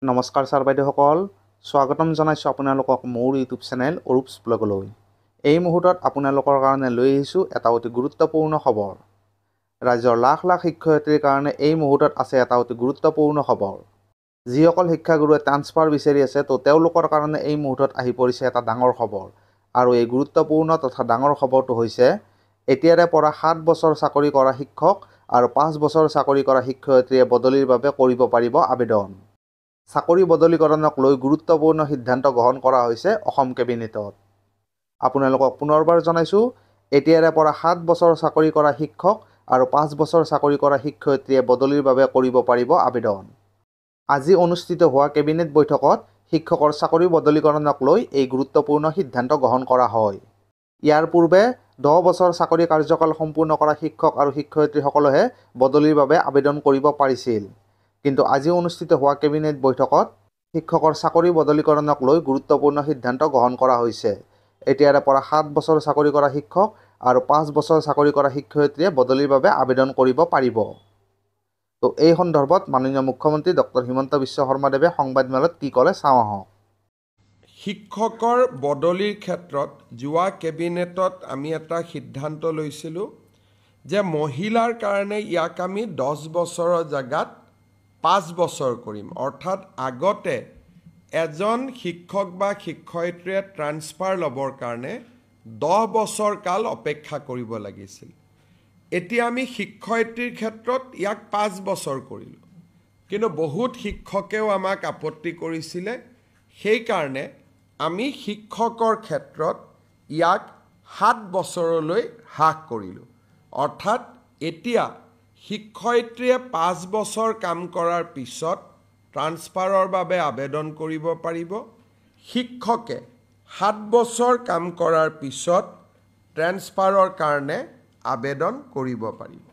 নমস্কাৰ ছাৰ বাইদেউসকল, স্বাগতম জনাইছোঁ আপোনালোকক মোৰ ইউটিউব চেনেল অৰুপছ ব্লগলৈ। এই মুহূৰ্তত আপোনালোকৰ কাৰণে লৈ আহিছোঁ এটা অতি গুৰুত্বপূৰ্ণ খবৰ। ৰাজ্যৰ লাখ লাখ শিক্ষয়িত্ৰীৰ কাৰণে এই মুহূৰ্তত আছে এটা অতি গুৰুত্বপূৰ্ণ খবৰ। যিসকল শিক্ষাগুৰুৱে ট্ৰান্সফাৰ বিচাৰি আছে তেওঁলোকৰ কাৰণে এই মুহূৰ্তত আহি পৰিছে এটা ডাঙৰ খবৰ। আৰু এই গুৰুত্বপূৰ্ণ তথা ডাঙৰ খবৰটো হৈছে এতিয়াৰে পৰা 7 বছৰ চাকৰি কৰা শিক্ষক আৰু 5 বছৰ চাকৰি কৰা শিক্ষয়িত্ৰীয়ে বদলিৰ বাবে কৰিব পাৰিব আবেদন। চাকৰি বদলীকৰণক লৈ গুৰুত্বপূৰ্ণ সিদ্ধান্ত গ্ৰহণ কৰা হৈছে অসম কেবিনেটত। আপোনালোকক পুনৰবাৰ জনাইছোঁ, এতিয়াৰে পৰা 7 বছৰ চাকৰি কৰা শিক্ষক আৰু 5 বছৰ চাকৰি কৰা শিক্ষয়িত্ৰীয়ে বদলিৰ বাবে কৰিব পাৰিব আবেদন। আজি অনুষ্ঠিত হোৱা কেবিনেট বৈঠকত শিক্ষকৰ চাকৰি বদলীকৰণক লৈ এই গুৰুত্বপূৰ্ণ সিদ্ধান্ত গ্ৰহণ কৰা হয়। ইয়াৰ পূৰ্বে 10 বছৰ চাকৰি কাৰ্যকাল সম্পূৰ্ণ কৰা শিক্ষক আৰু শিক্ষয়িত্ৰীসকলেহে বদলিৰ বাবে আবেদন কৰিব পাৰিছিল। কিন্তু আজি অনুষ্ঠিত হোৱা কেবিনেট বৈঠকত শিক্ষকৰ চাকৰি বদলীকৰণক লৈ গুৰুত্বপূৰ্ণ সিদ্ধান্ত গ্ৰহণ কৰা হৈছে। এতিয়াৰে পৰা 7 বছৰ চাকৰি কৰা শিক্ষক আৰু 5 বছৰ চাকৰি কৰা শিক্ষয়িত্ৰীয়ে বদলিৰ বাবে আবেদন কৰিব পাৰিব। তো এই সন্দৰ্ভত মাননীয় মুখ্যমন্ত্ৰী ডক্টৰ হিমন্ত বিশ্ব শৰ্মাদেৱে সংবাদমেলত কি ক'লে চাওঁ আহক। শিক্ষকৰ বদলিৰ ক্ষেত্ৰত যোৱা কেবিনেটত আমি এটা সিদ্ধান্ত লৈছিলোঁ যে মহিলাৰ কাৰণে ইয়াক আমি 10 বছৰৰ জেগাত 5 বছৰ কৰিম। অৰ্থাৎ আগতে এজন শিক্ষক বা শিক্ষয়িত্ৰীয়ে ট্ৰান্সফাৰ ল'বৰ কাৰণে 10 বছৰ কাল অপেক্ষা কৰিব লাগিছিল। এতিয়া আমি শিক্ষয়িত্ৰীৰ ক্ষেত্ৰত ইয়াক 5 বছৰ কৰিলোঁ। কিন্তু বহুত শিক্ষকেও আমাক আপত্তি কৰিছিলে, সেইকাৰণে আমি শিক্ষকৰ ক্ষেত্ৰত ইয়াক 7 বছৰলৈ হ্ৰাস কৰিলোঁ। অৰ্থাৎ এতিয়া শিক্ষয়িত্ৰীয়ে 5 বছৰ কাম কৰাৰ পিছত ট্ৰান্সফাৰৰ বাবে আবেদন কৰিব পাৰিব। শিক্ষকে 7 বছৰ কাম কৰাৰ পিছত ট্ৰান্সফাৰৰ কাৰণে আবেদন কৰিব পাৰিব।